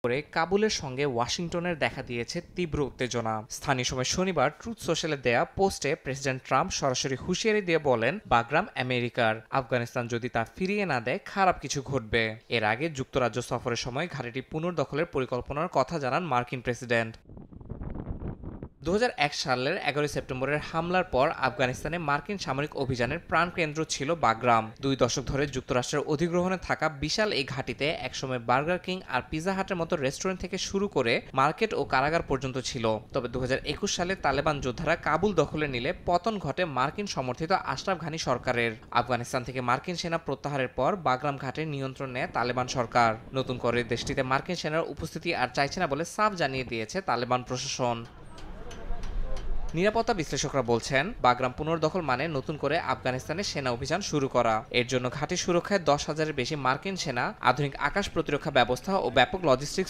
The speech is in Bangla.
করে কাবুলের সঙ্গে ওয়াশিংটনের দেখা দিয়েছে তীব্র উত্তেজনা। স্থানীয় সময় শনিবার ট্রুথ সোশ্যালে দেয়া পোস্টে প্রেসিডেন্ট ট্রাম্প সরাসরি হুঁশিয়ারি দিয়ে বলেন, বাগরাম আমেরিকার, আফগানিস্তান যদি তা ফিরিয়ে না দেয় খারাপ কিছু ঘটবে। এর আগে যুক্তরাজ্য সফরের সময় ঘাঁটিটি পুনর্দখলের পরিকল্পনার কথা জানান মার্কিন প্রেসিডেন্ট। 2001 সালের 11 সেপ্টেম্বরের হামলার পর আফগানিস্তানে মার্কিন সামরিক অভিযানের প্রাণকেন্দ্র ছিল বাগরাম। 2 দশক ধরে যুক্তরাষ্ট্রের অধিগ্রহণে থাকা বিশাল এই ঘাঁটিতে একসময় বার্গার কিং আর পিৎজা হাটের মতো রেস্টুরেন্ট থেকে শুরু করে মার্কেট ও কারাগার পর্যন্ত ছিল। তবে 2021 সালে তালেবান যোদ্ধারা কাবুল দখলে নিলে পতন ঘটে মার্কিন সমর্থিত আশরাফ ঘানি সরকারের। আফগানিস্তান থেকে মার্কিন সেনা প্রত্যাহারের পর বাগরাম ঘাটের নিয়ন্ত্রণ নেয় তালেবান সরকার। নতুন করে দেশটিতে মার্কিন সেনার উপস্থিতি আর চাইছে না বলে সাফ জানিয়ে দিয়েছে তালেবান প্রশাসন। নিরাপত্তা বিশ্লেষকরা বলছেন, বাগরাম পুনর্দখল মানে নতুন করে আফগানিস্তানে সেনা অভিযান শুরু করা। এর জন্য ঘাঁটি সুরক্ষায় 10,000-এর বেশি মার্কিন সেনা, আধুনিক আকাশ প্রতিরক্ষা ব্যবস্থা ও ব্যাপক লজিস্টিক্স